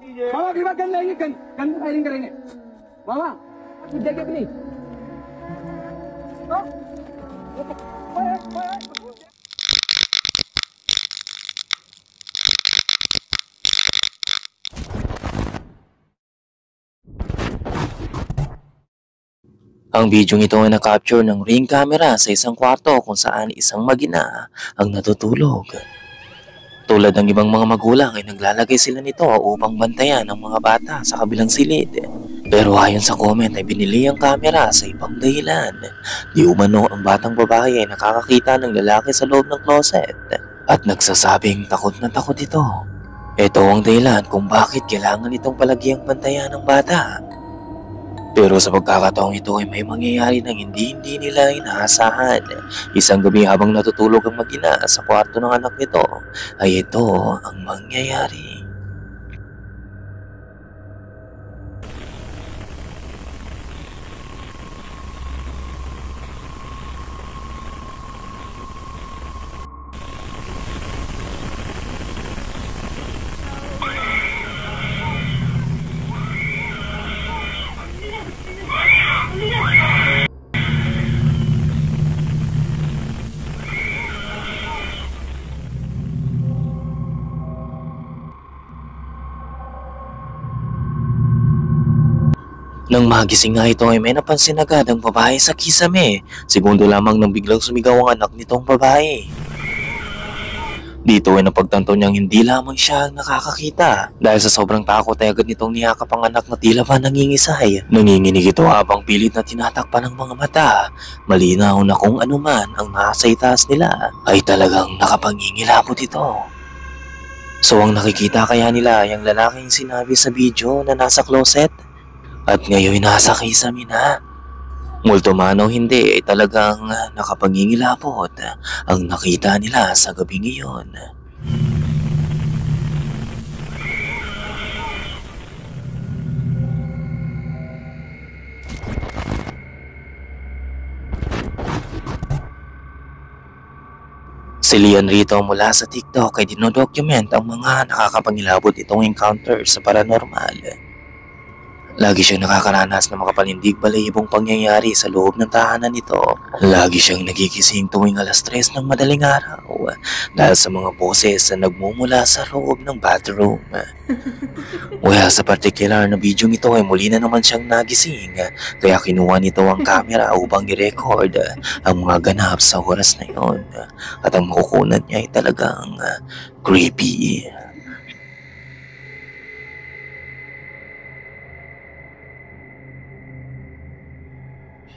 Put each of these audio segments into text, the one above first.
मामा की बात कर लेंगे गन फायरिंग करेंगे मामा देखिए please Ang bidyong ito ay na-capture ng ring camera sa isang kwarto kung saan isang mag-ina ang natutulog. Tulad ng ibang mga magulang ay naglalagay sila nito upang bantayan ang mga bata sa kabilang silid. Pero ayon sa comment ay binili ang camera sa ibang dahilan. Di umano ang batang babae ay nakakakita ng lalaki sa loob ng closet at nagsasabing takot na takot ito. Ito ang dahilan kung bakit kailangan itong palagyang bantayan ng bata. Pero sa pagkakataong ito ay may mangyayari ng hindi nila inaasahan. Isang gabi habang natutulog ang mag-ina sa kwarto ng anak nito, ay ito ang mangyayari. Nang magising nga ito ay may napansin agad ang babae sa kisame. Segundo lamang nang biglang sumigaw ang anak nitong babae. Dito ay napagtanto niyang hindi lamang siya ang nakakakita. Dahil sa sobrang takot ay agad nitong niyakap ang anak na tila ba nangingisay. Nanginginig ito habang pilit na tinatakpan ng mga mata. Malinaw na kung anuman ang nasa itaas nila ay talagang nakapangingilabot ito. So ang nakikita kaya nila ay ang lalaking sinabi sa video na nasa closet? At ngayon nasa kisame na. Multo man o hindi ay talagang nakapangingilabot ang nakita nila sa gabing iyon. Si Leon Rito mula sa TikTok ay dinodocument ang mga nakakapangilabot itong encounter sa paranormal. Lagi siyang nakakaranas ng makapanindig balahibong pangyayari sa loob ng tahanan nito. Lagi siyang nagigising tuwing alas 3 ng madaling araw dahil sa mga boses na nagmumula sa loob ng bathroom. Well, sa particular na video ito ay muli na naman siyang nagising kaya kinuha nito ang camera upang i-record ang mga ganap sa oras na yon. At ang makukunan niya ay talagang creepy.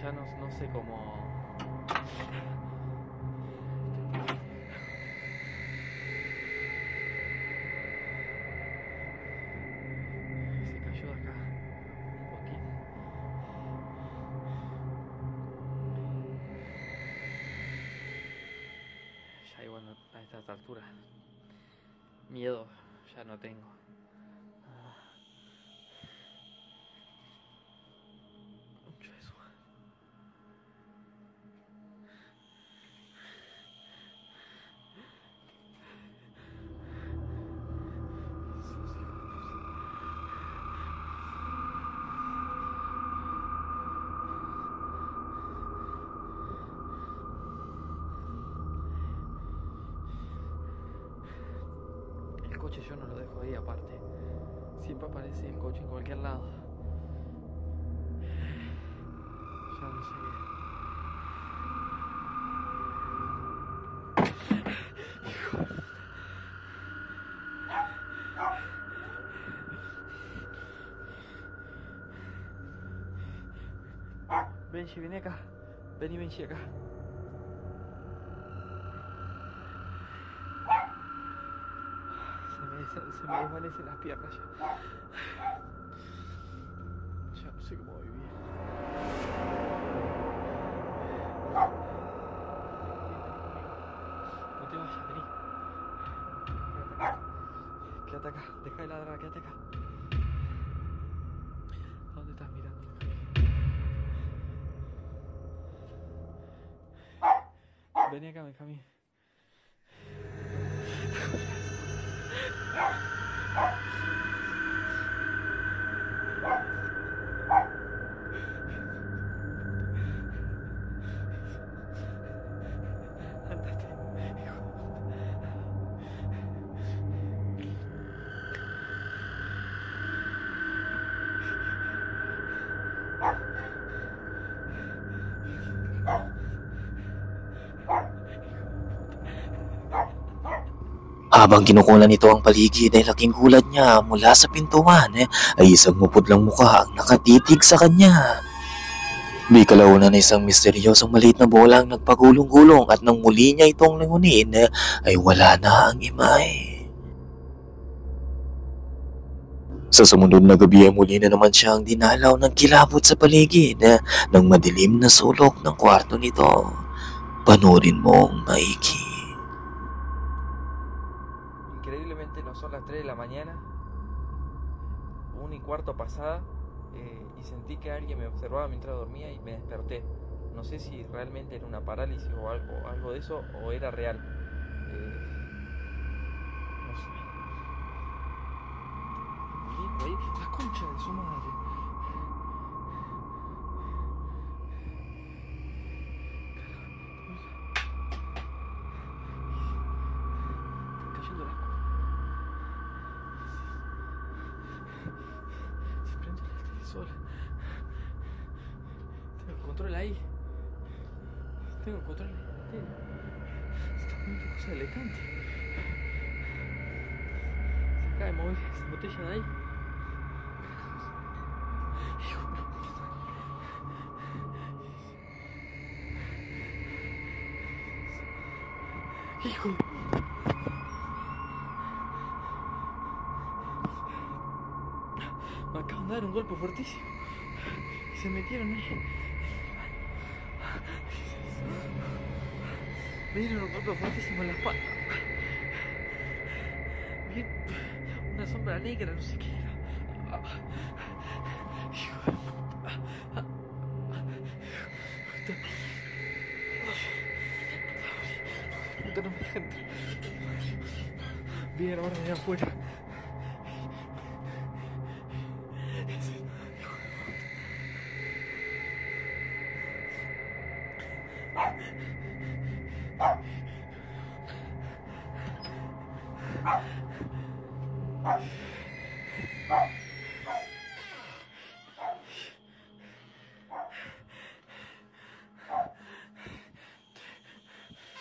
Ya no sé cómo... Se cayó de acá un poquito. Ya igual a estas alturas miedo ya no tengo. El coche yo no lo dejo ahí aparte. Siempre aparece el coche en cualquier lado. Ya no sé. Benji, vení acá. Vení, Benji, acá. Se me desvanecen las piernas ya. Ya no sé cómo vivir. No te vayas, vení. Quédate acá. Deja de ladrar, quédate acá. ¿A dónde estás mirando? Vení acá, Benjamín. Habang kinukulan nito ang paligid ay laking gulat niya mula sa pintuan ay isang mapudlang mukha ang nakatitig sa kanya. Di kalaunan ay isang misteryosong maliit na bola ang nagpagulong-gulong at nang muli niya itong lingunin ay wala na ang imay. Sa sumunod na gabi ay muli na naman siyang dinalaw ng kilabot sa paligid ng madilim na sulok ng kwarto nito. Panoorin mong maigi. Increíblemente no son las 3 de la mañana, 1:15 pasada, y sentí que alguien me observaba mientras dormía y me desperté. No sé si realmente era una parálisis o algo de eso o era real. No sé. Ahí, la concha de su madre. Está cayendo la... Se prende la tele sola. Tengo el control ahí. Tengo el control de la tele. Se está poniendo cosa del estante. Se acaba de mover esa botella de ahí. Hijo de... Me acaban de dar un golpe fuertísimo. Y se metieron ahí. Me dieron un golpe fuertísimo en la espalda. Vi una sombra negra, no sé qué era. Hijo de puta. Puta, no me dejan entrar. Bien, ahora de afuera.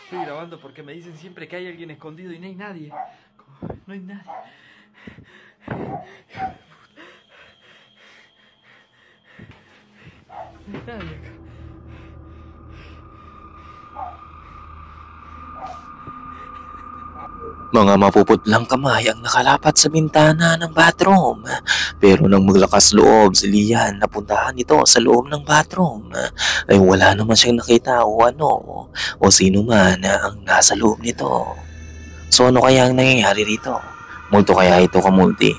Estoy grabando porque me dicen siempre que hay alguien escondido y no hay nadie. No hay nadie. No hay nadie acá. Mga mapuputlang kamay ang nakalapat sa bintana ng bathroom. Pero nang maglakas loob si Lian na puntahan ito sa loob ng bathroom, ay wala naman siyang nakita o ano o sino man ang nasa loob nito. So ano kaya ang nangyayari rito? Multo kaya ito kamulti?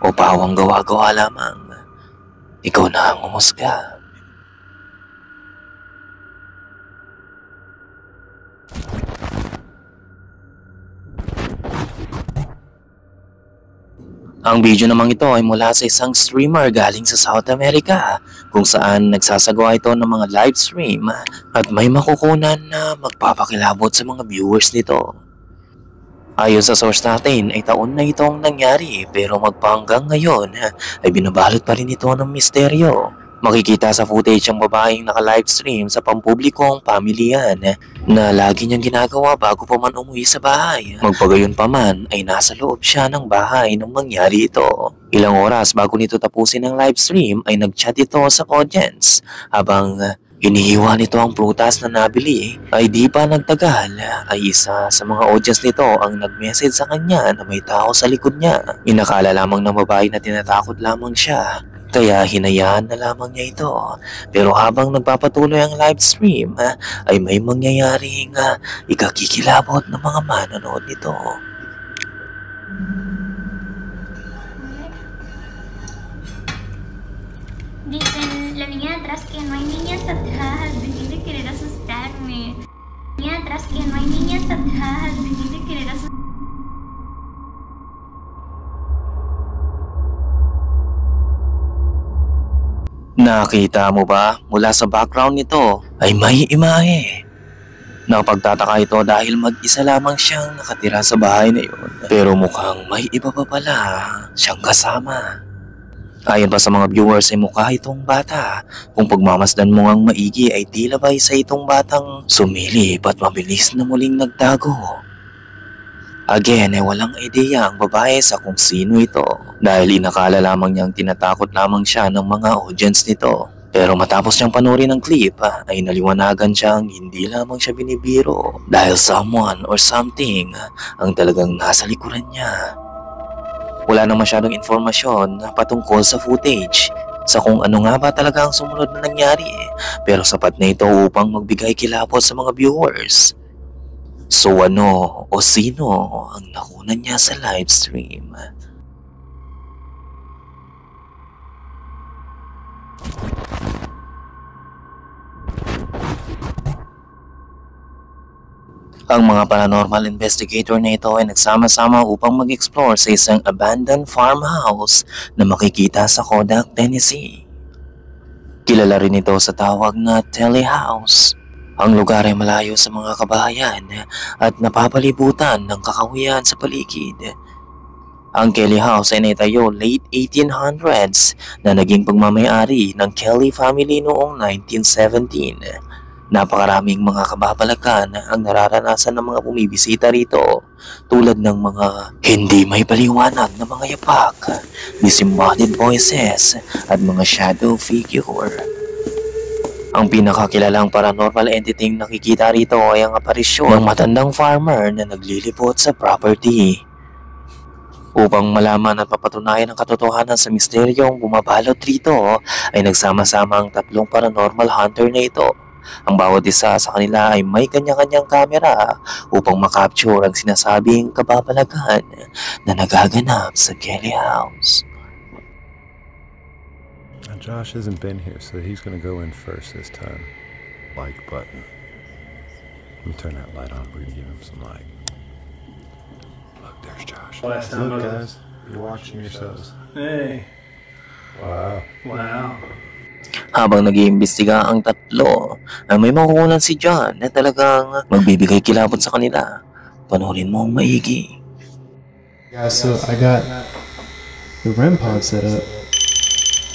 O pawang gawa-gawa lamang? Ikaw na ang umusga. Ang video namang ito ay mula sa isang streamer galing sa South America kung saan nagsasagawa ito ng mga live stream at may makukunan na magpapakilabot sa mga viewers nito. Ayon sa source natin ay taon na itong nangyari pero magpahanggang ngayon ay binabalot pa rin ito ng misteryo. Makikita sa footage ang babaeng naka-livestream sa pampublikong pamilyan na lagi niyang ginagawa bago pa man umuwi sa bahay. Magpagayon pa man ay nasa loob siya ng bahay nung mangyari ito. Ilang oras bago nito tapusin ang livestream ay nag-chat ito sa audience habang inihiwa nito ang prutas na nabili. Ay di pa nagtagal ay isa sa mga audience nito ang nag-message sa kanya na may tao sa likod niya. Inakala lamang ng babae na tinatakot lamang siya. Kaya hinayaan na lamang niya ito. Pero habang nagpapatuloy ang live stream ay may mangyayaring ikakikilabot ng mga manonood nito. Dicen la niña de atrás que no hay niñas atrás, dejen de querer asustarme. Niña de atrás que no hay niñas atrás, dejen de querer asustarme. Nakita mo ba mula sa background nito ay may imahe. Nakapagtataka ito dahil mag-isa lamang siyang nakatira sa bahay na yun. Pero mukhang may iba pa pala siyang kasama. Ayon pa sa mga viewers ay mukha itong bata. Kung pagmamasdan mo ngang maigi ay tila ba isa itong batang sumilip at mabilis na muling nagtago. Again ay walang ideya ang babae sa kung sino ito dahil inakala lamang niyang tinatakot lamang siya ng mga audience nito. Pero matapos niyang panoorin ang clip ay naliwanagan siyang hindi lamang siya binibiro dahil someone or something ang talagang nasa likuran niya. Wala nang masyadong informasyon patungkol sa footage sa kung ano nga ba talaga ang sumunod na nangyari, pero sapat na ito upang magbigay kilabot sa mga viewers. So ano o sino ang nakunan niya sa livestream? Ang mga paranormal investigator na ito ay nagsama-sama upang mag-explore sa isang abandoned farmhouse na makikita sa Kodak, Tennessee. Kilala rin ito sa tawag na Telly House. Ang lugar ay malayo sa mga kabahayan at napapalibutan ng kakahuyan sa paligid. Ang Kelly House ay naitayo late 1800s na naging pagmamayari ng Kelly family noong 1917. Napakaraming mga kababalagan ang nararanasan ng mga bumibisita rito, tulad ng mga hindi may paliwanag na mga yapak, disembodied voices at mga shadow figure. Ang pinakakilalang paranormal entity nakikita rito ay ang aparisyon ng matandang farmer na naglilibot sa property. Upang malaman at mapatunayan ang katotohanan sa misteryong bumabalot rito, ay nagsama-sama ang 3 paranormal hunter na ito. Ang bawat isa sa kanila ay may kanya-kanyang kamera upang makapture ang sinasabing kababalagan na nagaganap sa Kelly House. Josh hasn't been here, so he's gonna go in first this time. Like button. Let me turn that light on. We're gonna give him some light. Look, there's Josh. Last time Look, I- guys, you're watching yourselves. Hey, Wow. wow. Habang nag-iimbestiga ang 3, ay may makukunan si John na talagang magbibigay kilabot sa kanila. Panoorin mo ang maigi. Yeah, so I got the REM pod set up.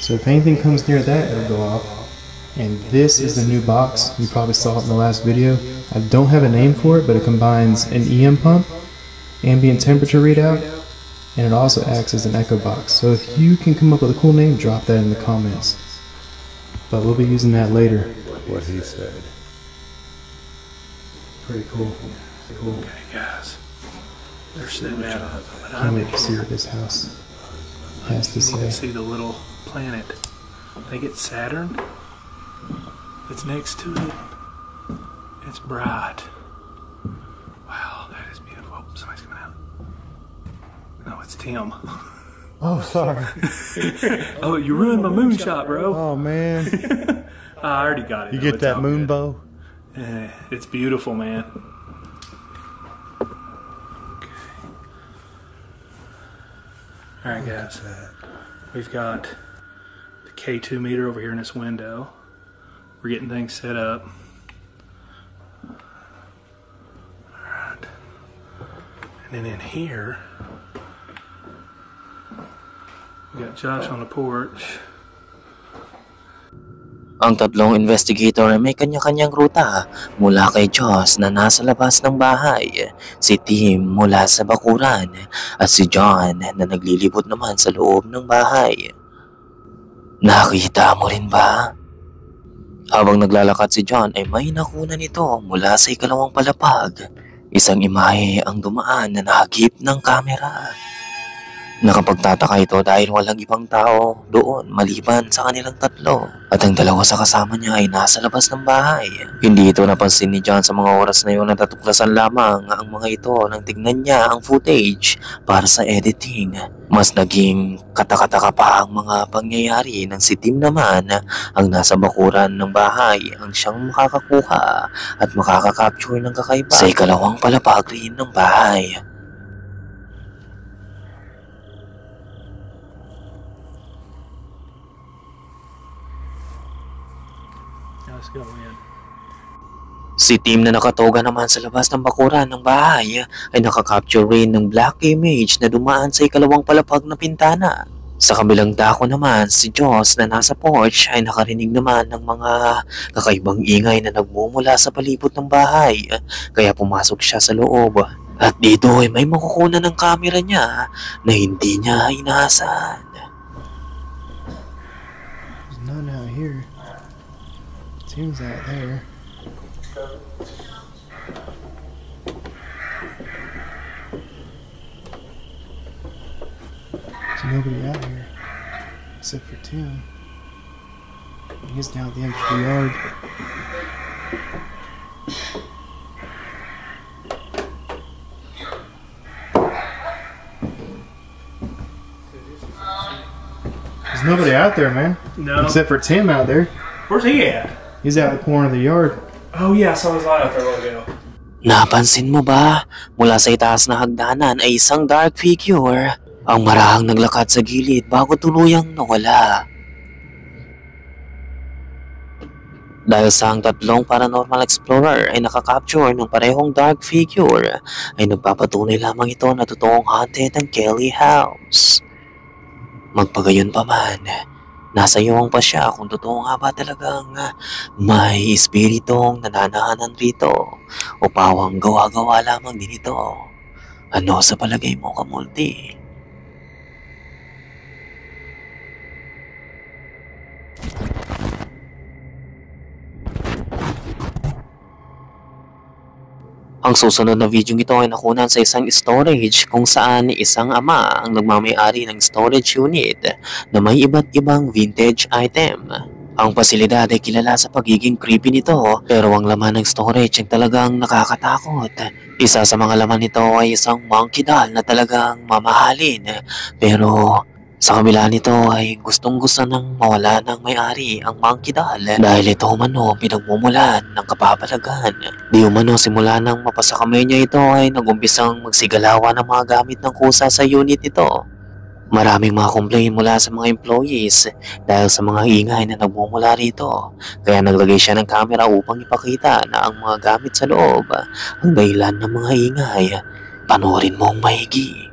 So if anything comes near that, it'll go off. And this is the new box. You probably saw it in the last video. I don't have a name for it, but it combines an EM pump, ambient temperature readout, and it also acts as an echo box. So if you can come up with a cool name, drop that in the comments. But we'll be using that later. What he said. Pretty cool. Cool. Hey guys, they're sitting out Can't wait to see what this house has to You can say. see the little planet. I think it's Saturn. It's next to it. It's bright. Wow, that is beautiful. Oh, somebody's coming out. No, it's Tim. Oh, sorry. Oh, you ruined my moonshot, bro. Oh, man. I already got it. You though. get It's that all moon good. bow? It's beautiful, man. All right, guys. We've got the K2 meter over here in this window. We're getting things set up. All right. And then in here, we got Josh on the porch. Ang 3 investigator ay may kanya-kanyang ruta mula kay Joss na nasa labas ng bahay, si Tim mula sa bakuran, at si John na naglilibot naman sa loob ng bahay. Nakita mo rin ba? Habang naglalakad si John ay may nakunan ito mula sa ikalawang palapag. Isang imahe ang dumaan na nahagip ng kamera. Nakapagtataka ito dahil walang ibang tao doon maliban sa kanilang 3 at ang 2 sa kasama niya ay nasa labas ng bahay. Hindi ito napansin ni John sa mga oras na iyon na natuklasan lamang ang mga ito nang tignan niya ang footage para sa editing. Mas naging katakataka pa ang mga pangyayari nang si Tim naman ang nasa bakuran ng bahay ang siyang makakakuha at makakakapture ng kakaiba sa ikalawang palapag rin ng bahay. Let's go in. Si Tim na nakatoga naman sa labas ng bakuran ng bahay ay nakakapture rin ng black image na dumaan sa ikalawang palapag na pintana. Sa kabilang dako naman, si Joss na nasa porch ay nakarinig naman ng mga kakaibang ingay na nagmumula sa palibot ng bahay, kaya pumasok siya sa loob. At dito ay may makukunan ng camera niya na hindi niya inaasahan. There's none out here. Seems out there. There's nobody out here except for Tim. He's down at the end of the yard. There's nobody out there, man. No. Except for Tim out there. Where's he at? He's out in the corner of the yard. Oh yeah, I saw his light out there a while ago. Napansin mo ba? Mula sa itaas na hagdanan ay isang dark figure ang marahang naglakad sa gilid bago tuluyang nawala. Dahil sa ang tatlong paranormal explorer ay nakakapture ng parehong dark figure, ay nagpapatunay lamang ito na totoong haunted ang Kelly House. Magpagayon pa man, nasa iyo ang pasya kung totoo nga ba talagang may espiritong nananahanan rito o pawang gawa-gawa lamang din ito. Ano sa palagay mo, Kamulti? Ang susunod na video ito ay nakunan sa isang storage kung saan isang ama ang nagmamay-ari ng storage unit na may iba't ibang vintage item. Ang pasilidad ay kilala sa pagiging creepy nito pero ang laman ng storage ay talagang nakakatakot. Isa sa mga laman nito ay isang monkey doll na talagang mamahalin pero sa kabila nito ay gustong-gusto nang mawala ng may-ari ang monkey doll dahil ito umano pinagmumulan ng kapapalagan. Di umano simula nang mapasakamay niya ito ay nagumpisang magsigalawa ng mga gamit ng kusa sa unit nito. Maraming mga complaint mula sa mga employees dahil sa mga ingay na nagmumula rito. Kaya naglagay siya ng camera upang ipakita na ang mga gamit sa loob ang dahilan ng mga ingay. Panoorin mo ang maigi.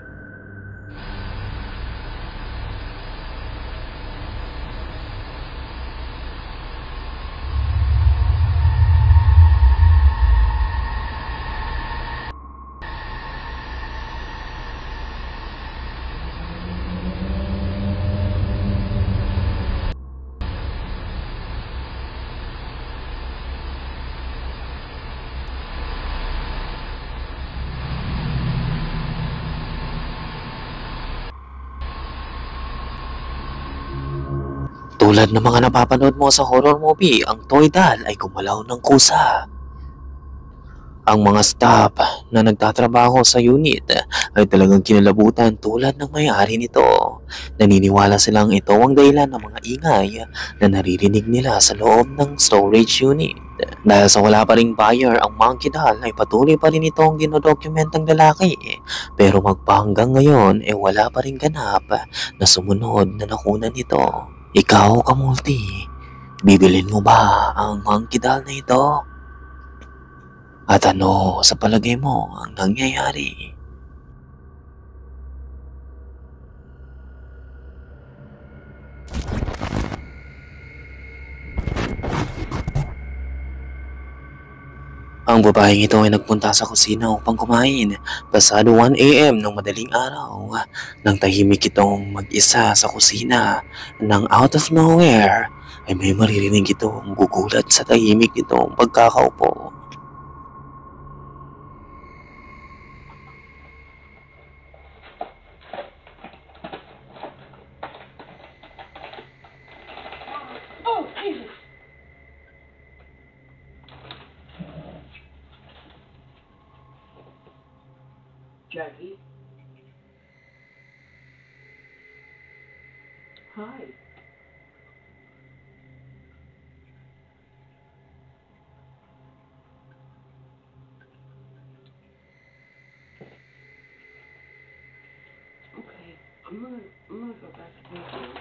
Tulad ng mga napapanood mo sa horror movie, ang toy doll ay gumalaw ng kusa. Ang mga staff na nagtatrabaho sa unit ay talagang kinalabutan tulad ng may-ari nito. Naniniwala silang ito ang dahilan ng mga ingay na naririnig nila sa loob ng storage unit. Dahil sa wala pa ring buyer ang monkey doll ay patuloy pa rin itong dinodocument ng lalaki. Pero magpahanggang ngayon ay wala pa ring ganap na sumunod na nakunan nito. Ikaw, Kamulti, bibilin mo ba ang monkey doll na ito? At ano sa palagay mo ang nangyayari? Ang babaeng ito ay nagpunta sa kusina upang kumain pasado 1 AM ng madaling araw nang tahimik itong mag-isa sa kusina nang out of nowhere ay may maririnig itong gugulat sa tahimik nitong pagkakaupo. Jackie? Hi. Okay, I'm gonna go back to thinking.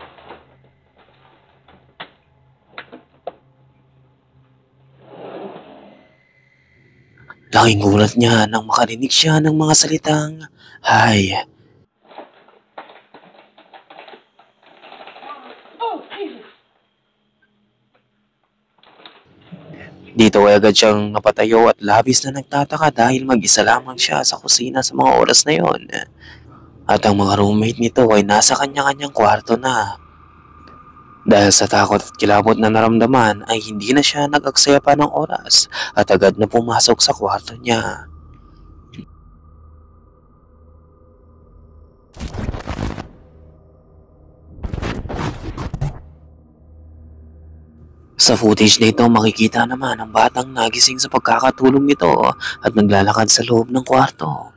Laking gulat niya nang makarinig siya ng mga salitang, "Hi." Dito ay agad siyang napatayo at labis na nagtataka dahil mag-isa lamang siya sa kusina sa mga oras na yon. At ang mga roommate nito ay nasa kanya-kanyang kwarto na. Dahil sa takot at kilabot na naramdaman ay hindi na siya nag-aksaya pa ng oras at agad na pumasok sa kwarto niya. Sa footage na ito, makikita naman ang batang nagising sa pagkakatulog nito at naglalakad sa loob ng kwarto.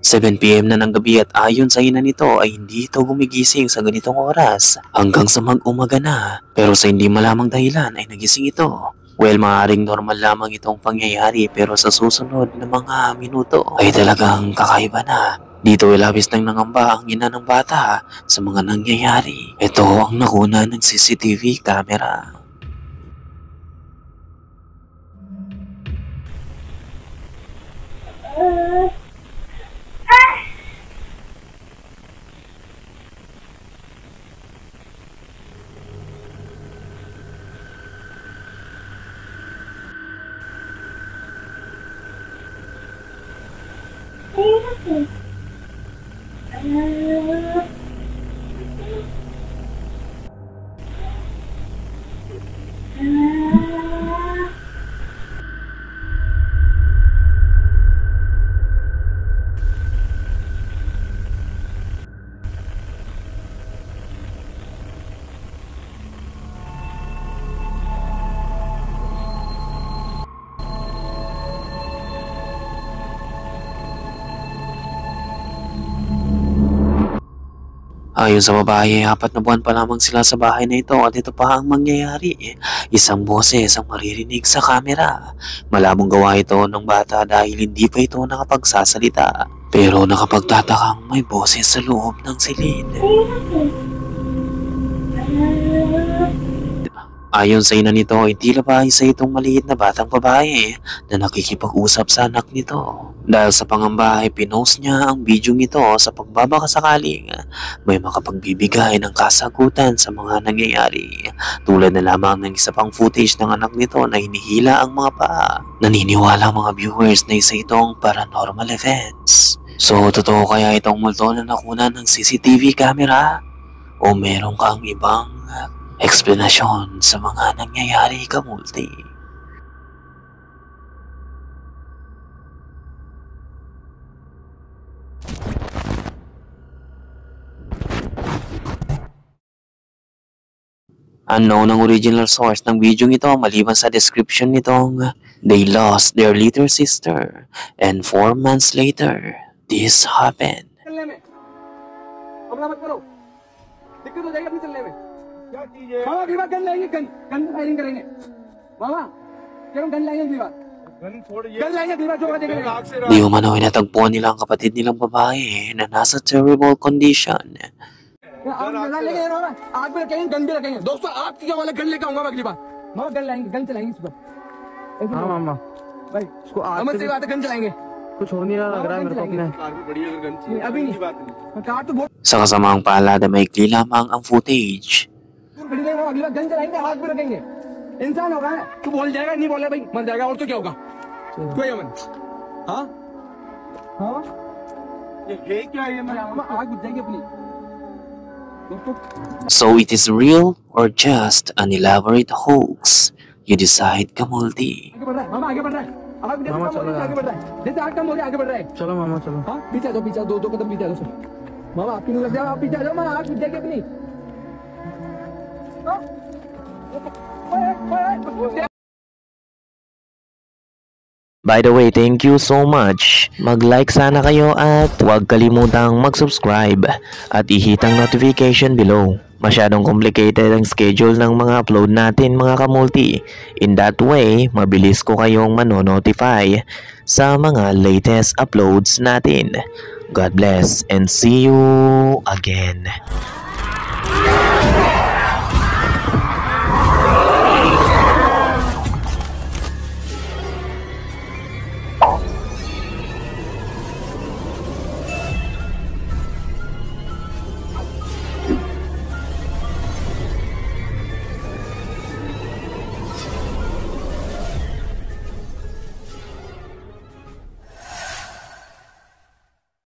"7 PM na ng gabi at ayon sa ina nito ay hindi ito gumigising sa ganitong oras hanggang sa mag-umaga na, pero sa hindi malamang dahilan ay nagising ito. Well, maaaring normal lamang itong pangyayari pero sa susunod na mga minuto ay talagang kakaiba na. Dito ay labis nang nangamba ang ina ng bata sa mga nangyayari. Ito ang nakuna ng CCTV camera. Ayon sa babae, 4 na buwan pa lamang sila sa bahay na ito at ito pa ang mangyayari. Isang boses ang maririnig sa kamera. Malabong gawa ito ng bata dahil hindi pa ito nakapagsasalita. Pero nakapagtatakang may boses sa loob ng silid. Ayon sa ina nito, hindi labay sa itong maliit na batang babae na nakikipag-usap sa anak nito. Dahil sa pangamba ay pinost niya ang video nito sa pagbabakasakaling may makapagbibigay ng kasagutan sa mga nangyayari. Tulad na lamang ng isa pang footage ng anak nito na hinihila ang mga paa. Naniniwala ang mga viewers na isa itong paranormal events. So, totoo kaya itong multo na nakuna ng CCTV camera? O meron kang ibang eksplanasyon sa mga nangyayari, kamulti? Unknown ang original source ng video ito maliban sa description nitong "They lost their little sister and 4 months later, this happened." चलने में हमला मत करो, दिक्कत हो जाएगी अपनी चलने में। क्या चीज है मामा? अगली बार गन लाएंगे, गन फायरिंग करेंगे मामा। क्या हम गन लाएंगे अगली बार? गन लाएंगे अगली बार, जो देखेंगे। Di umano ay natagpuan nila ang kapatid nilang babae na nasa terrible condition. आग लेंगे मामा, आग भी रखेंगे, गन भी रखेंगे। दोस्तों, आपकी क्या वाला गन लेकर आऊंगा मैं अगली बार। मामा गन लाएंगे, गन चलाएंगे इस पर। हाँ मामा भाई, इसको आज से बात है, गन चलाएंगे। कुछ हो नहीं रहा लग रहा है मेरे को अपने। अभी नहीं, कार तो बहुत Sa kasamaang palad ay maikli lamang ang footage. अगली बार गन चलाएंगे, आग भी रखेंगे। इंसान होगा, तू बोल जाएगा, नहीं बोला भाई मर जाएगा, और तो क्या होगा? कोई अमन? हाँ हाँ, ये है क्या? ये आग बुझ जाएगी अपनी। So it is real or just an elaborate hoax? You decide, kamulti. आगे बढ़ रहा है मामा, आगे बढ़ रहा है। आग जैसे कम हो रही है, आगे बढ़ रहा है। जैसे आग कम हो रही है, आगे बढ़ रहा है। चलो मामा चलो। हाँ, पीछे आ जाओ, पीछे 2 कदम पीछे आ जाओ। मामा आपकी नहीं लग जाए, आप पीछे आ जाओ, मामा आग बुझ जाएगी अपनी। हाँ? By the way, thank you so much. Mag-like sana kayo at huwag kalimutang mag-subscribe at ihit ang notification below. Masyadong complicated ang schedule ng mga upload natin, mga kamulti. In that way, mabilis ko kayong manonotify sa mga latest uploads natin. God bless and see you again.